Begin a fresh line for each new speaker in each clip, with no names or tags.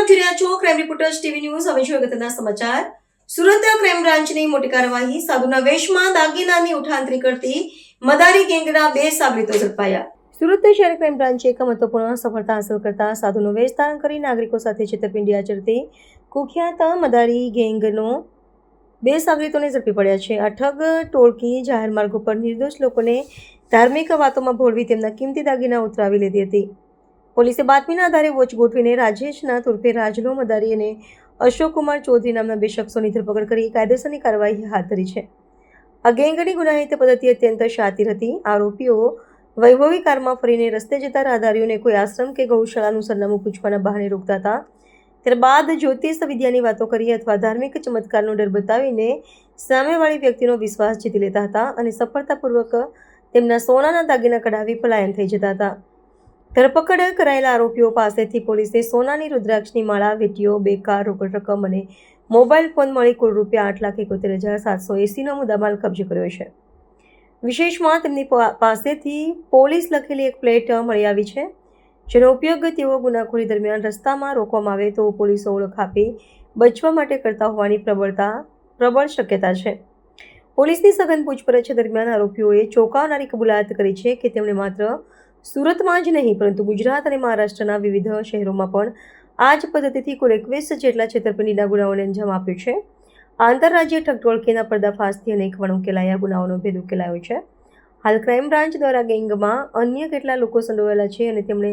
આપ જોઈ રહ્યા છો ક્રાઇમ રિપોર્ટર્સ ટીવી ન્યૂઝ. હવે જોઈએ અગત્યના સમાચાર. સુરત ક્રાઇમ બ્રાન્ચની મોટી કાર્યવાહી. સાધુના વેશમાં દાગીનાની ઉઠાંતરી કરતી મદારી ગેંગના 2 સાગરીતો ઝડપાયા. સુરત શહેર ક્રાઇમ બ્રાન્ચે એક મહત્વપૂર્ણ સફળતા હાંસલ કરતા સાધુનો વેશ ધારણ કરી નાગરિકો સાથે છેતરપિંડી આચરતી કુખ્યાત મદારી ગેંગનો 2 સાગરીતોને ઝડપી પડ્યા છે. આ ઠગ ટોળકી જાહેર માર્ગો પર નિર્દોષ લોકોને ધાર્મિક વાતોમાં ભોળવી તેમના કિંમતી દાગીના ઉતરાવી લેતી હતી. પોલીસે બાતમીના આધારે વોચ ગોઠવીને રાજેશનાથ ઉર્ફે રાજલો મદારી અને અશોક કુમાર ચૌધરી નામના 2 શખ્સોની ધરપકડ કરી કાયદેસરની કાર્યવાહી હાથ ધરી છે. આ ગેંગની ગુનાહિત પદ્ધતિ અત્યંત શાતિર હતી. આરોપીઓ વૈભવી કારમાં ફરીને રસ્તે જતા રાહદારીઓને કોઈ આશ્રમ કે ગૌશાળાનું સરનામું પૂછવાના બહાને રોકતા હતા. ત્યારબાદ જ્યોતિષ વિદ્યાની વાતો કરી અથવા ધાર્મિક ચમત્કારનો ડર બતાવીને સામેવાળી વ્યક્તિનો વિશ્વાસ જીતી લેતા હતા અને સફળતાપૂર્વક તેમના સોનાના દાગીના કઢાવી પલાયન થઈ જતા હતા. ધરપકડ કરાયેલા આરોપીઓ પાસેથી પોલીસે સોનાની રુદ્રાક્ષની માળા, વીંટીઓ, 2 કાર, રોકડ રકમ અને મોબાઈલ ફોન મળી કુલ ₹8,71,780નો મુદ્દામાલ કબજે કર્યો છે. વિશેષમાં તેમની પાસેથી પોલીસ લખેલી એક પ્લેટ મળી આવી છે, જેનો ઉપયોગ તેઓ ગુનાખોરી દરમિયાન રસ્તામાં રોકવામાં આવે તો પોલીસો ઓળખ આપી બચવા માટે કરતા હોવાની પ્રબળ શક્યતા છે. પોલીસની સઘન પૂછપરછ દરમિયાન આરોપીઓએ ચોંકાવનારી કબૂલાત કરી છે કે તેમણે માત્ર સુરતમાં જ નહીં પરંતુ ગુજરાત અને મહારાષ્ટ્રના વિવિધ શહેરોમાં પણ આ જ પદ્ધતિથી કુલ 21 જેટલા છેતરપિંડીના ગુનાઓને અંજામ આપ્યો છે. આંતરરાજ્ય ઠગ ટોળકીના પર્દાફાશથી અનેક વણ ઉકેલાયા ગુનાઓનો ભેદ ઉકેલાયો છે. હાલ ક્રાઇમ બ્રાન્ચ દ્વારા ગેંગમાં અન્ય કેટલા લોકો સંડોવાયેલા છે અને તેમણે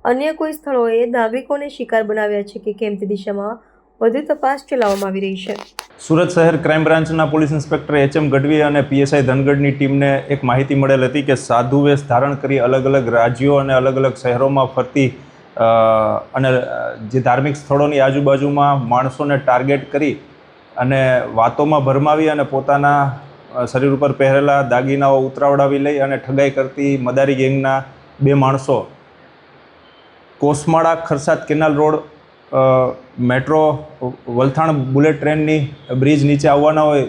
અન્ય કોઈ સ્થળોએ નાગરિકોને શિકાર બનાવ્યા છે કે કેમ તે દિશામાં વધુ તપાસ ચલાવવામાં આવી રહી છે.
સુરત શહેર ક્રાઇમ બ્રાન્ચના પોલીસ ઇન્સ્પેક્ટર HM ગઢવી અને PSI ધનગઢની ટીમને એક માહિતી મળેલ હતી કે સાધુ વેશ ધારણ કરી અલગ અલગ રાજ્યો અને અલગ અલગ શહેરોમાં ફરતી અને જે ધાર્મિક સ્થળોની આજુબાજુમાં માણસોને ટાર્ગેટ કરી અને વાતોમાં ભરમાવી અને પોતાના શરીર ઉપર પહેરેલા દાગીનાઓ ઉતરાવડાવી લઈ અને ઠગાઈ કરતી મદારી ગેંગના 2 માણસો Kosmada Kharsad canal road metro Valthan bullet ટ્રેનની બ્રિજ નીચે આવવાના હોય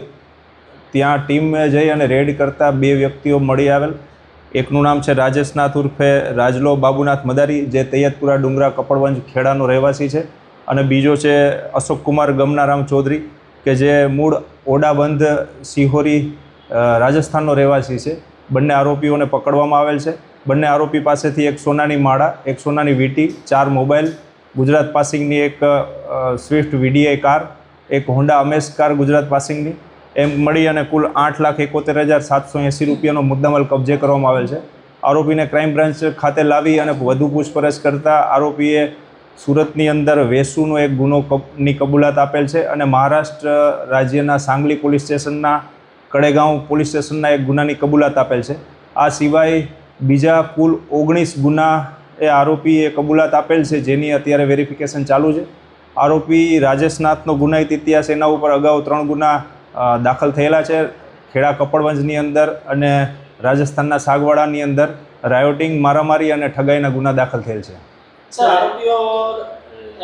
ત્યાં ટીમે જઈ અને રેડ કરતા 2 વ્યક્તિઓ મળી આવેલ. એકનું નામ છે રાજેશનાથ ઉર્ફે રાજલો બાબુનાથ મદારી, જે તૈયદપુરા ડુંગરા કપડવંજ ખેડાનો રહેવાસી છે, અને બીજો છે અશોક કુમાર ગમનારામ ચૌધરી કે જે મૂળ ઓડાબંધ સિહોરી રાજસ્થાનનો રહેવાસી છે. બંને આરોપીઓને પકડવામાં આવેલ છે. બંને આરોપી પાસેથી એક સોનાની માળા, એક સોનાની વીંટી, 4 મોબાઈલ, ગુજરાત પાસિંગની એક સ્વિફ્ટ VDI કાર, એક હોન્ડા અમેઝ કાર ગુજરાત પાસિંગની, એમ મળી અને કુલ ₹8,71,780નો મુદ્દામાલ કબજે કરવામાં આવેલ છે. આરોપીને ક્રાઇમ બ્રાન્ચ ખાતે લાવી અને વધુ પૂછપરછ કરતા આરોપીએ સુરતની અંદર વેસુનો એક ગુનોની કબૂલાત આપેલ છે અને મહારાષ્ટ્ર રાજ્યના સાંગલી પોલીસ સ્ટેશનના કડેગાંવ પોલીસ સ્ટેશનના એક ગુનાની કબૂલાત આપેલ છે. આ સિવાય બીજા કુલ 19 ગુના એ આરોપીએ કબૂલાત આપેલ છે, જેની અત્યારે વેરિફિકેશન ચાલુ છે. આરોપી રાજેશનાથનો ગુનાહિત ઇતિહાસ, એના ઉપર અગાઉ 3 ગુના દાખલ થયેલા છે. ખેડા કપડવંજની અંદર અને રાજસ્થાનના સાગવાડાની અંદર રાયોટિંગ, મારામારી અને ઠગાઈના ગુના દાખલ થયેલ છે.
સર, આરોપીઓ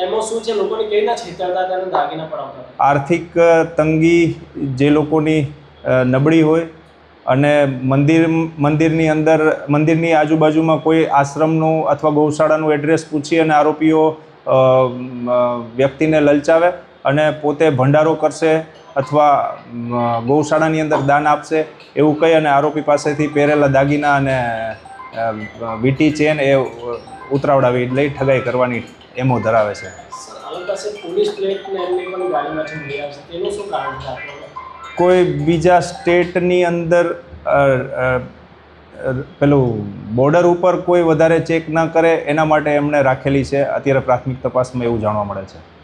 એમાં શું છે, લોકોને કેવી રીતના છેતરતા હતા અને દાગીના પડાવતા?
આર્થિક તંગી જે લોકોની નબળી હોય અને મંદિરની આજુબાજુમાં કોઈ આશ્રમનું અથવા ગૌશાળાનું એડ્રેસ પૂછી અને આરોપીઓ વ્યક્તિને લલચાવે અને પોતે ભંડારો કરશે અથવા ગૌશાળાની અંદર દાન આપશે એવું કહી અને આરોપી પાસેથી પહેરેલા દાગીના અને વીંટી, ચેન એ ઉતરાવડાવી લઈ ઠગાઈ કરવાની એમો ધરાવે છે. કોઈ બીજા સ્ટેટની અંદર પેલું બોર્ડર ઉપર કોઈ વધારે ચેક ન કરે એના માટે એમણે રાખેલી છે. અત્યારે પ્રાથમિક તપાસમાં એવું જાણવા મળે છે.